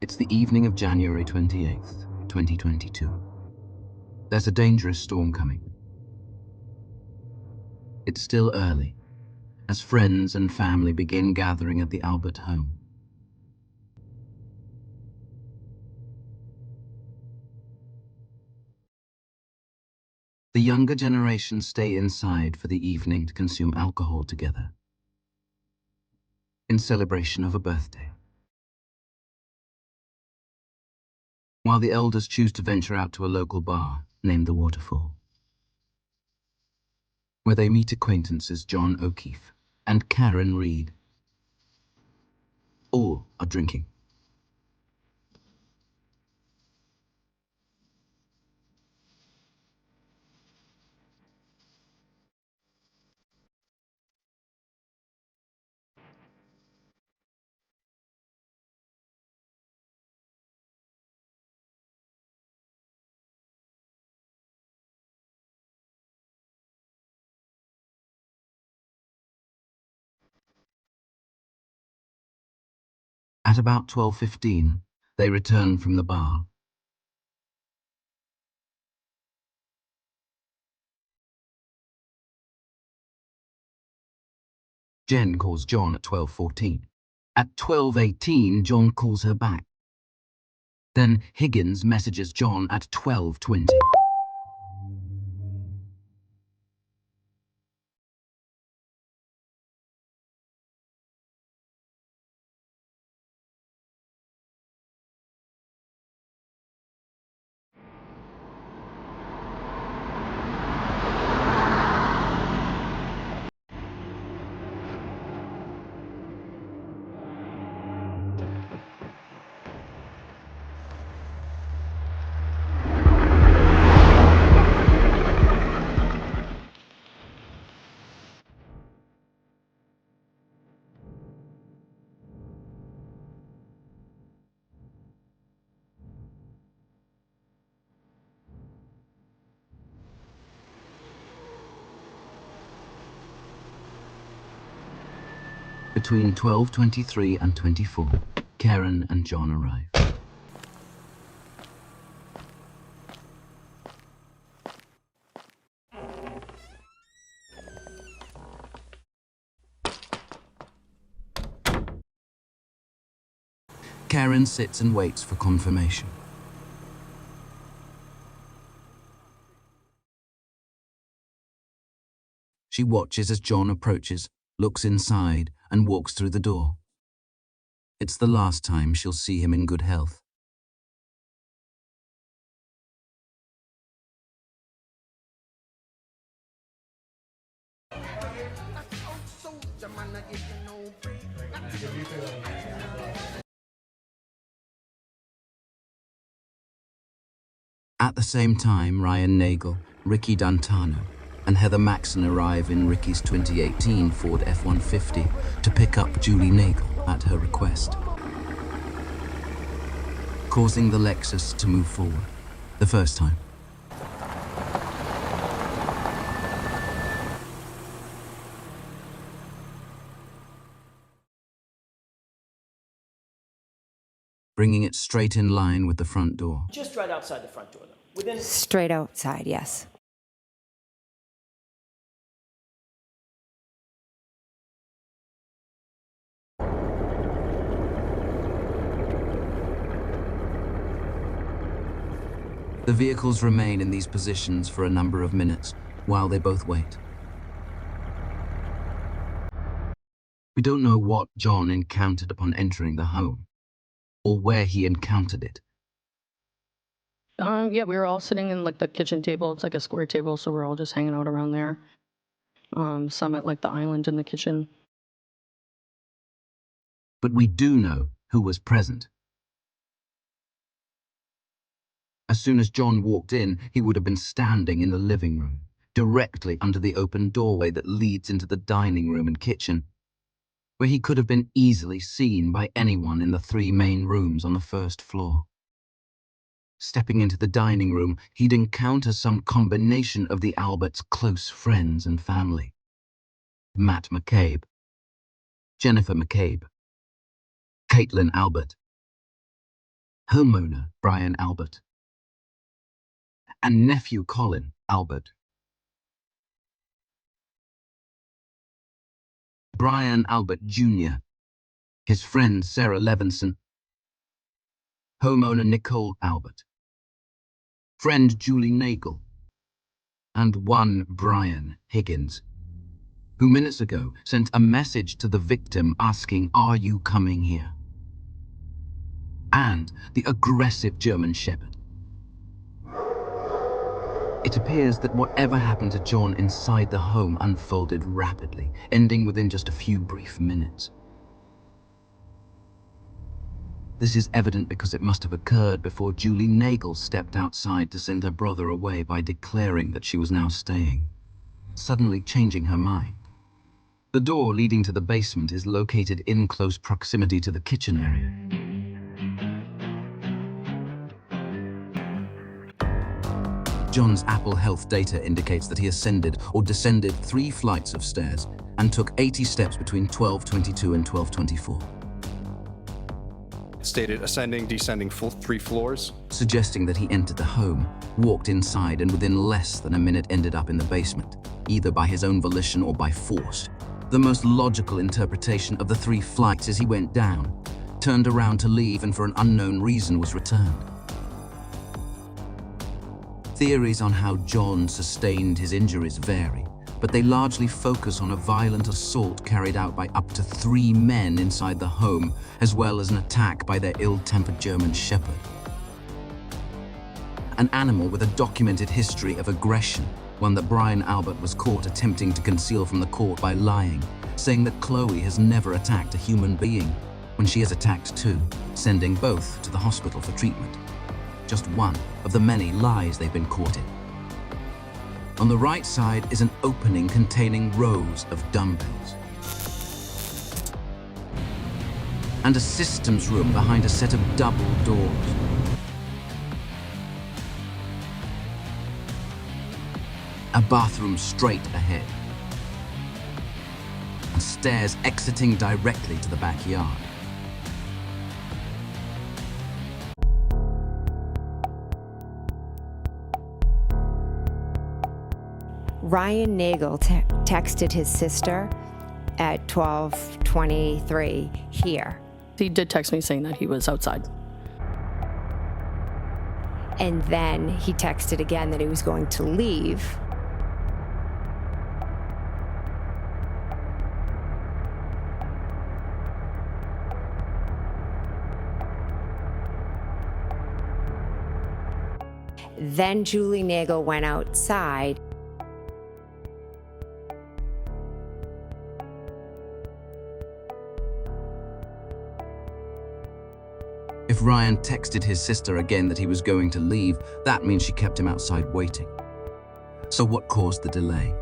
It's the evening of January 28th, 2022. There's a dangerous storm coming. It's still early, as friends and family begin gathering at the Albert home. The younger generation stay inside for the evening to consume alcohol together, in celebration of a birthday. While the elders choose to venture out to a local bar named the Waterfall, where they meet acquaintances John O'Keefe and Karen Reed. All are drinking. At about 12:15, they return from the bar. Jen calls John at 12:14. At 12:18, John calls her back. Then Higgins messages John at 12:20. Between 12:23 and 24, Karen and John arrive. Karen sits and waits for confirmation. She watches as John approaches, looks inside, and walks through the door. It's the last time she'll see him in good health. At the same time, Ryan Nagel, Ricky D'Antano, and Heather Maxson arrive in Ricky's 2018 Ford F-150 to pick up Julie Nagel at her request, causing the Lexus to move forward, the first time. Bringing it straight in line with the front door. Just right outside the front door, though. Straight outside, yes. The vehicles remain in these positions for a number of minutes while they both wait. We don't know what John encountered upon entering the home, or where he encountered it. Yeah, we were all sitting in like the kitchen table. It's like a square table, so we're all just hanging out around there. Some at like the island in the kitchen. But we do know who was present. As soon as John walked in, he would have been standing in the living room, directly under the open doorway that leads into the dining room and kitchen, where he could have been easily seen by anyone in the three main rooms on the first floor. Stepping into the dining room, he'd encounter some combination of the Alberts' close friends and family. Matt McCabe, Jennifer McCabe, Caitlin Albert, homeowner Brian Albert, and nephew Colin Albert. Brian Albert Jr., his friend Sarah Levinson, homeowner Nicole Albert, friend Julie Nagel, and one Brian Higgins, who minutes ago sent a message to the victim asking, "Are you coming here?" And the aggressive German Shepherd. It appears that whatever happened to John inside the home unfolded rapidly, ending within just a few brief minutes. This is evident because it must have occurred before Julie Nagel stepped outside to send her brother away by declaring that she was now staying, suddenly changing her mind. The door leading to the basement is located in close proximity to the kitchen area. John's Apple Health data indicates that he ascended or descended 3 flights of stairs and took 80 steps between 12:22 and 12:24. Stated ascending, descending 3 floors. Suggesting that he entered the home, walked inside, and within less than a minute ended up in the basement, either by his own volition or by force. The most logical interpretation of the 3 flights is he went down, turned around to leave, and for an unknown reason was returned. Theories on how John sustained his injuries vary, but they largely focus on a violent assault carried out by up to 3 men inside the home, as well as an attack by their ill-tempered German Shepherd. An animal with a documented history of aggression, one that Brian Albert was caught attempting to conceal from the court by lying, saying that Chloe has never attacked a human being, when she has attacked 2, sending both to the hospital for treatment. Just one of the many lies they've been caught in. On the right side is an opening containing rows of dumbbells, and a systems room behind a set of double doors. A bathroom straight ahead, and stairs exiting directly to the backyard. Ryan Nagel texted his sister at 12:23 here. He did text me saying that he was outside. And then he texted again that he was going to leave. Then Julie Nagel went outside. If Ryan texted his sister again that he was going to leave, that means she kept him outside waiting. So what caused the delay?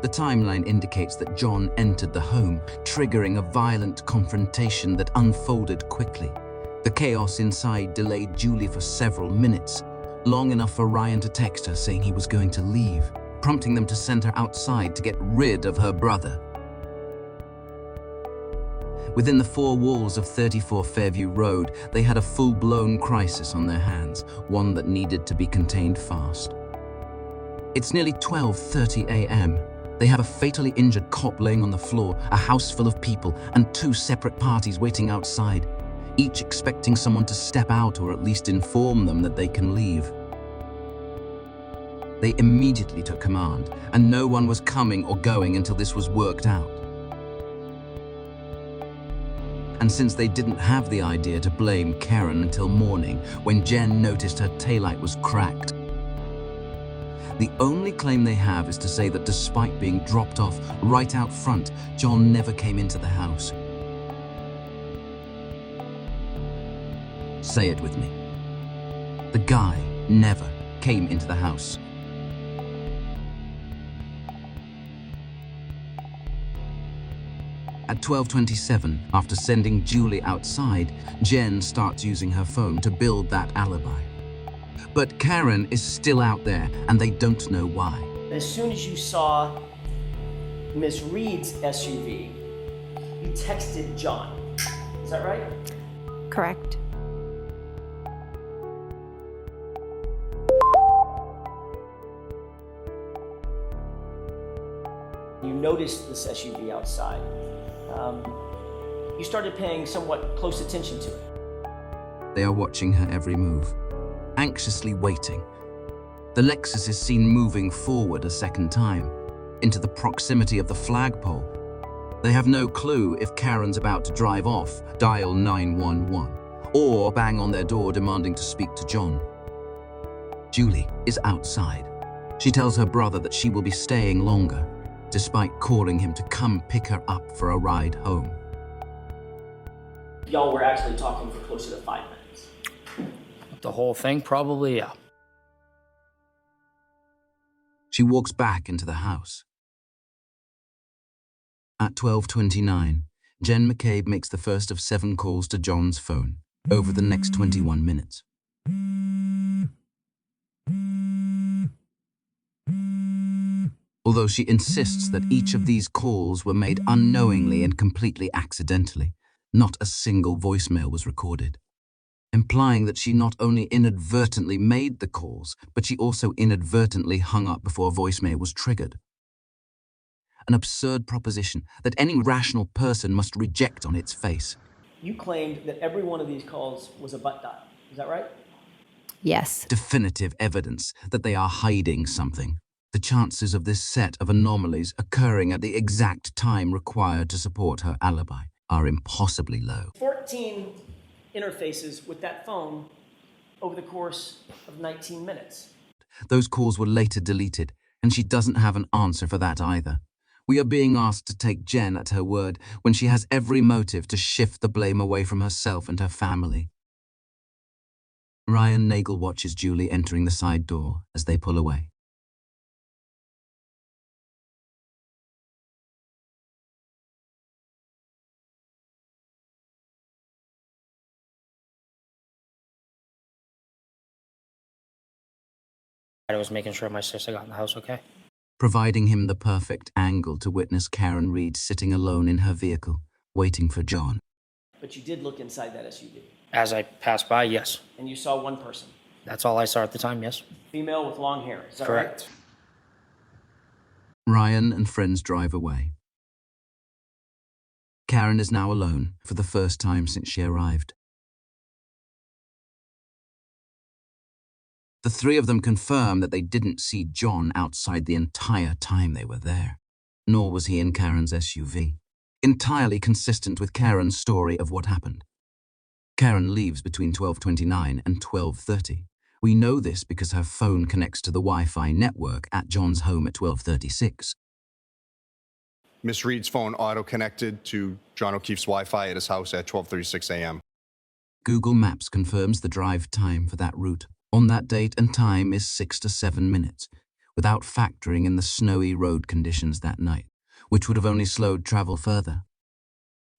The timeline indicates that John entered the home, triggering a violent confrontation that unfolded quickly. The chaos inside delayed Julie for several minutes, long enough for Ryan to text her saying he was going to leave, prompting them to send her outside to get rid of her brother. Within the 4 walls of 34 Fairview Road, they had a full-blown crisis on their hands, one that needed to be contained fast. It's nearly 12:30 a.m. They have a fatally injured cop laying on the floor, a house full of people, and 2 separate parties waiting outside, each expecting someone to step out or at least inform them that they can leave. They immediately took command, and no one was coming or going until this was worked out. And since they didn't have the idea to blame Karen until morning, when Jen noticed her taillight was cracked, the only claim they have is to say that despite being dropped off right out front, John never came into the house. Say it with me. The guy never came into the house. At 12:27, after sending Julie outside, Jen starts using her phone to build that alibi. But Karen is still out there, and they don't know why. As soon as you saw Miss Reed's SUV, you texted John. Is that right? Correct. You noticed this SUV outside. You started paying somewhat close attention to it. They are watching her every move, anxiously waiting. The Lexus is seen moving forward a second time, into the proximity of the flagpole. They have no clue if Karen's about to drive off, dial 911, or bang on their door demanding to speak to John. Julie is outside. She tells her brother that she will be staying longer, despite calling him to come pick her up for a ride home. Y'all were actually talking for closer to 5 minutes. The whole thing, probably, yeah. She walks back into the house. At 12:29, Jen McCabe makes the first of 7 calls to John's phone over the next 21 minutes. Although she insists that each of these calls were made unknowingly and completely accidentally, not a single voicemail was recorded, implying that she not only inadvertently made the calls, but she also inadvertently hung up before voicemail was triggered. An absurd proposition that any rational person must reject on its face. You claimed that every one of these calls was a butt dial. Is that right? Yes. Definitive evidence that they are hiding something. The chances of this set of anomalies occurring at the exact time required to support her alibi are impossibly low. 14 interfaces with that phone over the course of 19 minutes. Those calls were later deleted, and she doesn't have an answer for that either. We are being asked to take Jen at her word when she has every motive to shift the blame away from herself and her family. Ryan Nagel watches Julie entering the side door as they pull away. I was making sure my sister got in the house okay. Providing him the perfect angle to witness Karen Reed sitting alone in her vehicle, waiting for John. But you did look inside that SUV, As I passed by, yes. and you saw one person, That's all I saw at the time, yes. female with long hair. Is that Correct. right? Ryan and friends drive away. Karen is now alone for the first time since she arrived. The 3 of them confirm that they didn't see John outside the entire time they were there, nor was he in Karen's SUV, entirely consistent with Karen's story of what happened. Karen leaves between 12:29 and 12:30. We know this because her phone connects to the Wi-Fi network at John's home at 12:36. Miss Reed's phone auto-connected to John O'Keefe's Wi-Fi at his house at 12:36 a.m. Google Maps confirms the drive time for that route on that date and time is 6 to 7 minutes, without factoring in the snowy road conditions that night, which would have only slowed travel further.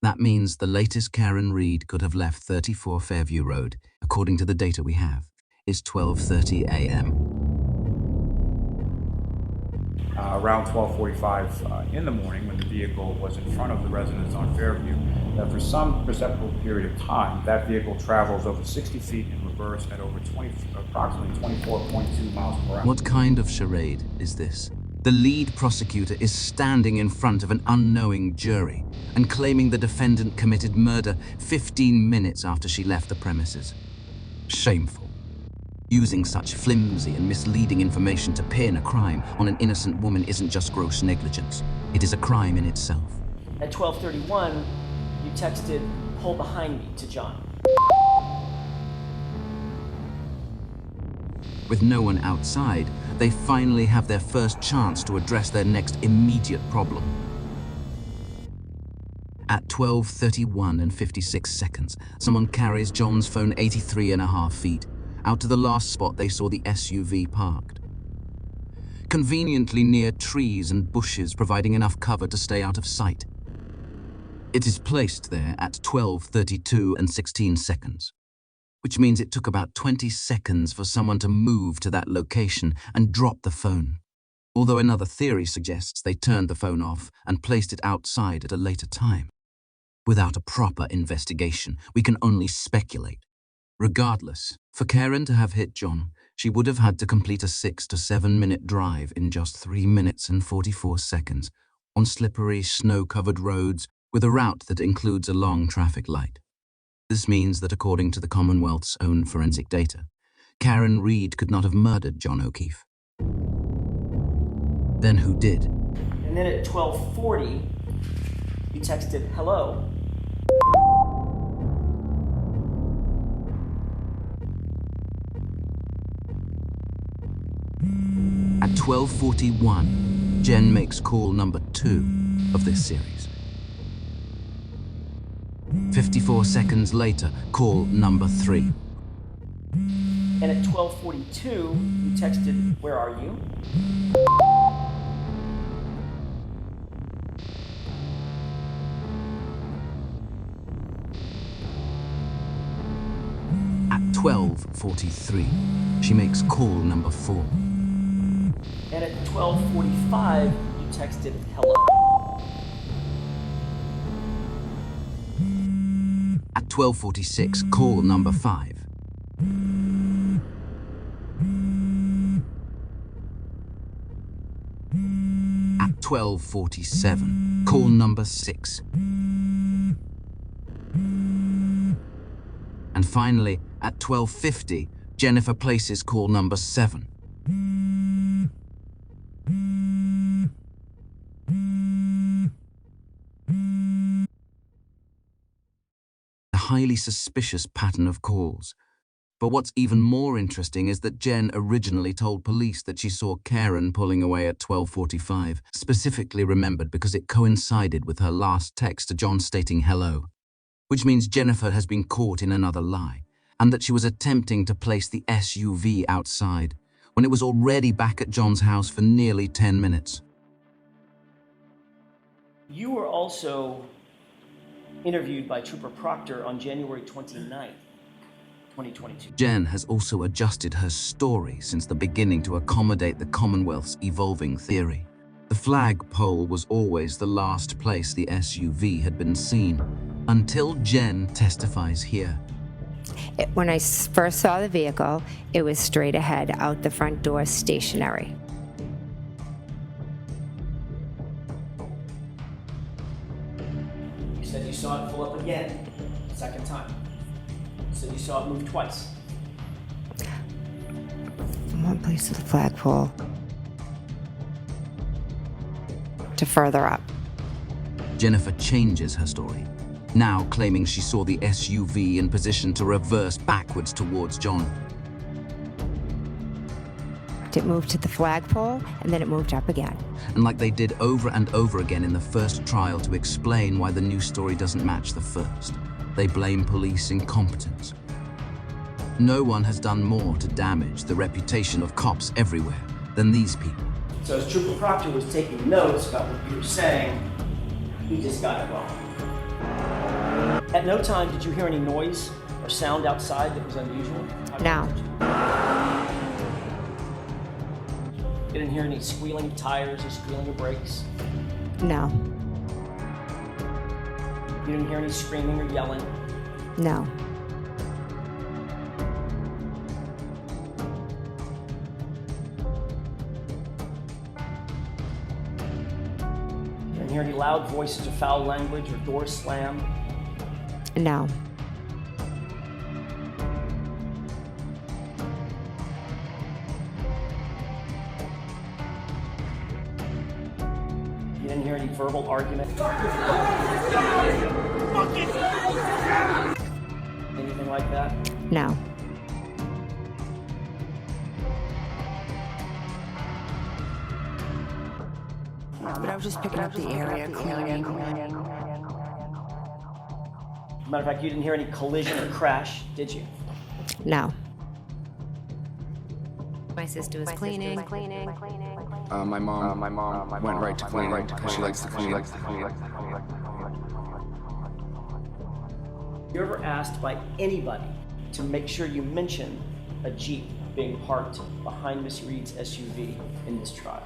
That means the latest Karen Reed could have left 34 Fairview Road, according to the data we have, is 12:30 a.m. Around 12:45 in the morning, when the vehicle was in front of the residence on Fairview, that for some perceptible period of time, that vehicle travels over 60 feet in reverse at over approximately 24.2 miles per hour. What kind of charade is this? The lead prosecutor is standing in front of an unknowing jury and claiming the defendant committed murder 15 minutes after she left the premises. Shameful. Using such flimsy and misleading information to pin a crime on an innocent woman isn't just gross negligence. It is a crime in itself. At 12:31, you texted, "Pull behind me," to John. With no one outside, they finally have their first chance to address their next immediate problem. At 12:31 and 56 seconds, someone carries John's phone 83.5 feet out to the last spot they saw the SUV parked. Conveniently near trees and bushes, providing enough cover to stay out of sight. It is placed there at 12:32 and 16 seconds, which means it took about 20 seconds for someone to move to that location and drop the phone. Although another theory suggests they turned the phone off and placed it outside at a later time. Without a proper investigation, we can only speculate. Regardless, for Karen to have hit John, she would have had to complete a 6 to 7 minute drive in just 3 minutes and 44 seconds on slippery, snow-covered roads with a route that includes a long traffic light. This means that according to the Commonwealth's own forensic data, Karen Reed could not have murdered John O'Keefe. Then who did? And then at 12:40, you texted hello. At 12:41, Jen makes call number 2 of this series. 54 seconds later, call number 3. And at 12:42, you texted, where are you? At 12:43, she makes call number 4. And at 12:45, you texted hello. At 12:46, call number 5. At 12:47, call number 6. And finally, at 12:50, Jennifer places call number 7. A highly suspicious pattern of calls. But what's even more interesting is that Jen originally told police that she saw Karen pulling away at 12:45, specifically remembered because it coincided with her last text to John stating hello, which means Jennifer has been caught in another lie, and that she was attempting to place the SUV outside when it was already back at John's house for nearly 10 minutes. You were also interviewed by Trooper Proctor on January 29th, 2022. Jen has also adjusted her story since the beginning to accommodate the Commonwealth's evolving theory. The flagpole was always the last place the SUV had been seen, until Jen testifies here. When I first saw the vehicle, it was straight ahead, out the front door, stationary. You said you saw it pull up again, second time. You said you saw it move twice. From one place to the flagpole to further up. Jennifer changes her story, now claiming she saw the SUV in position to reverse backwards towards John. It moved to the flagpole, and then it moved up again. And like they did over and over again in the first trial to explain why the new story doesn't match the first, they blame police incompetence. No one has done more to damage the reputation of cops everywhere than these people. So as Trooper Proctor was taking notes about what you were saying, he just got it wrong. At no time did you hear any noise or sound outside that was unusual? No. You didn't hear any squealing of tires or squealing of brakes? No. You didn't hear any screaming or yelling? No. You didn't hear any loud voices or foul language or doors slam? No. You didn't hear any verbal argument? Anything like that? No. But I was just picking up the area, cleaning. Matter of fact, you didn't hear any collision or crash, did you? No. My sister was cleaning. My mom went right to cleaning because she likes to clean. You ever asked by anybody to make sure you mention a Jeep being parked behind Miss Reed's SUV in this trial?